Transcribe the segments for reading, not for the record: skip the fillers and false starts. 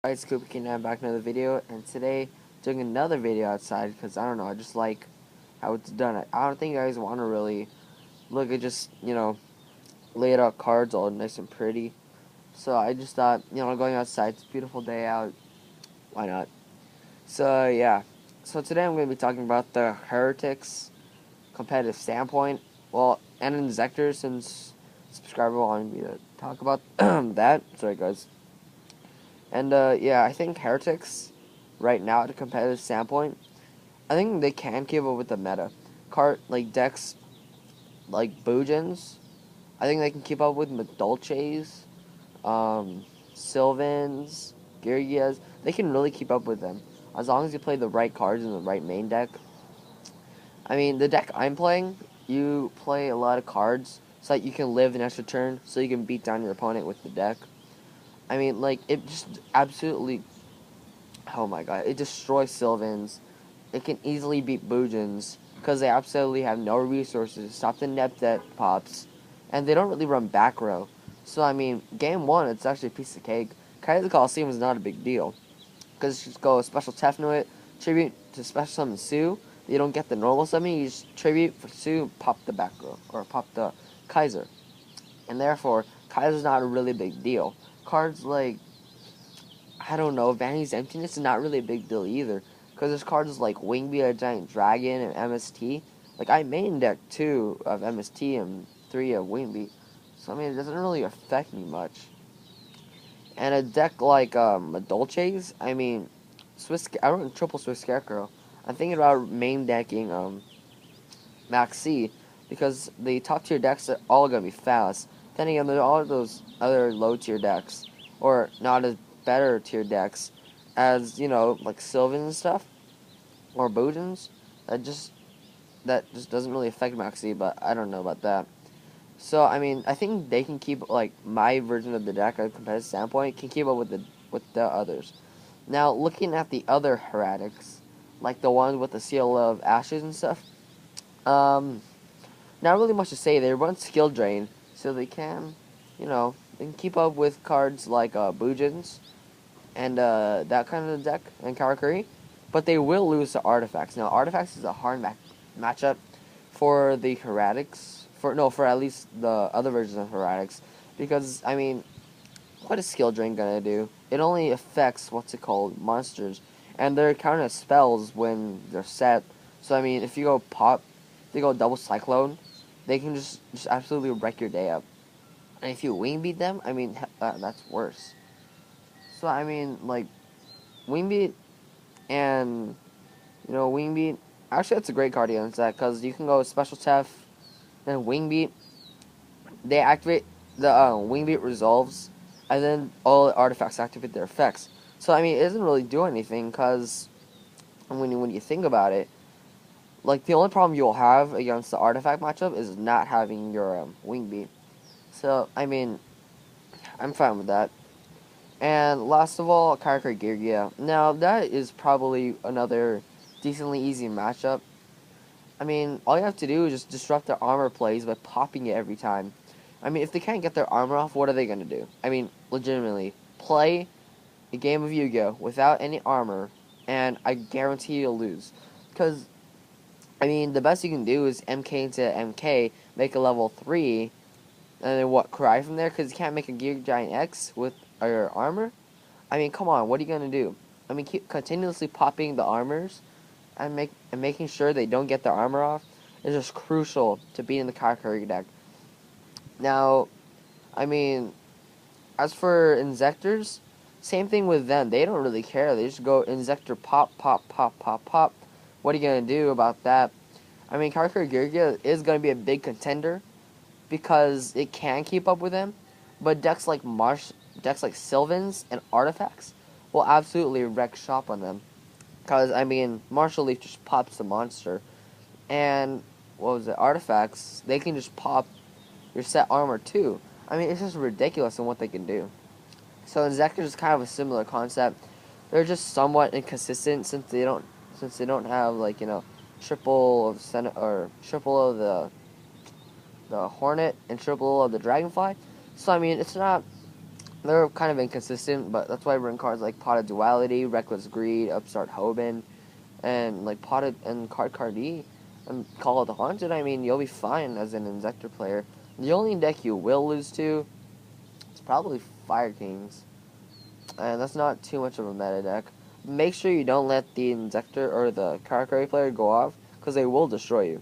Guys, Competative back another video, and today doing another video outside because I don't know, I just like how it's done. I don't think you guys want to really look at just laid out cards all nice and pretty. So I just thought going outside. It's a beautiful day out. Why not? So yeah. So today I'm going to be talking about the Heretics competitive standpoint. Well, and Inzector since subscriber wanted me to talk about that. Sorry guys. And yeah, I think Heretics right now at a competitive standpoint, I think they can keep up with the meta. Cart like decks like Boojins, I think they can keep up with Madolches, Sylvans, Girgias. They can really keep up with them as long as you play the right cards in the right main deck. I mean, the deck I'm playing, you play a lot of cards so that you can live an extra turn, so you can beat down your opponent with the deck. I mean, like it just absolutely. Oh my god, it destroys Sylvans. It can easily beat Boojins because they absolutely have no resources to stop the Neptet pops, and they don't really run back row. So I mean, game one, it's actually a piece of cake. Kaiser Coliseum is not a big deal because you just go special Tefnuit, tribute to special summon Sue. You don't get the normal summon, you just tribute for Sue, pop the back row or pop the Kaiser, and therefore Kaiser's not a really big deal. Cards like I don't know, Vanity's Emptiness is not really a big deal either. Because there's cards like Wingbeat, a Giant Dragon, and MST. Like, I main deck 2 of MST and 3 of Wingbeat. So, I mean, it doesn't really affect me much. And a deck like Dolce's, I mean, I run triple Swiss Scarecrow. I'm thinking about main decking Max C. Because the top tier decks are all going to be fast. Then again, there's all those other low tier decks. Or not as better tier decks as like Sylvan and stuff or Boojins that just doesn't really affect Maxi, but I don't know about that. So I mean, I think they can keep like my version of the deck at a competitive standpoint can keep up with the others. Now looking at the other Heretics, like the ones with the Seal of Ashes and stuff, um, not really much to say. They run skill drain, so they can keep up with cards like Boojins and that kind of deck and Karakuri, but they will lose to Artifacts. Now, Artifacts is a hard matchup for the Heretics, for at least the other versions of Heretics, because, I mean, what is Skill Drain gonna do? It only affects, what's it called, monsters, and they're counted as spells when they're set, so, I mean, if you go pop, if you go double Cyclone, they can just absolutely wreck your day up. And if you wing beat them, I mean, that's worse. So, I mean, like, Wingbeat and, Wingbeat. Actually, that's a great card against that because you can go Special Tef, then Wingbeat. They activate the Wingbeat resolves, and then all the artifacts activate their effects. So, I mean, it doesn't really do anything because when you think about it, like, the only problem you'll have against the artifact matchup is not having your Wingbeat. So, I mean, I'm fine with that. And last of all, Karakuri Girgia. Now, that is probably another decently easy matchup. I mean, all you have to do is just disrupt their armor plays by popping it every time. I mean, if they can't get their armor off, what are they going to do? I mean, legitimately, play a game of Yu-Gi-Oh! Without any armor, and I guarantee you'll lose. Because, I mean, the best you can do is MK into MK, make a level 3, and then what, cry from there? Because you can't make a Gear Giant X with your armor? I mean, come on, what are you going to do? I mean, keep continuously popping the armors and making sure they don't get their armor off is just crucial to beating the Karakuri deck. Now, I mean, as for Inzectors, same thing with them. They don't really care. They just go Inzector pop, pop, pop, pop, pop. What are you going to do about that? I mean, Karakuri Girgia is going to be a big contender because it can keep up with them, but decks like Sylvans and Artifacts will absolutely wreck shop on them. Because, I mean, Martial Leaf just pops the monster. And, what was it, Artifacts, they can just pop your set armor too. I mean, it's just ridiculous in what they can do. So, Inzectors is kind of a similar concept. They're just somewhat inconsistent since they don't have, like, triple of the Hornet and triple of the Dragonfly. So, I mean, it's not They're kind of inconsistent, but that's why I run cards like Pot of Duality, Reckless Greed, Upstart Hoban, and like Potted and Card D and Call of the Haunted. I mean, you'll be fine as an Inzektor player. The only deck you will lose to is probably Fire Kings, and that's not too much of a meta deck. Make sure you don't let the Inzektor or the Karakuri player go off, because they will destroy you.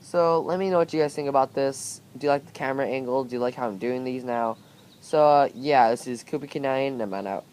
So let me know what you guys think about this. Do you like the camera angle? Do you like how I'm doing these now? So yeah, this is Kubikin9, and I'm out.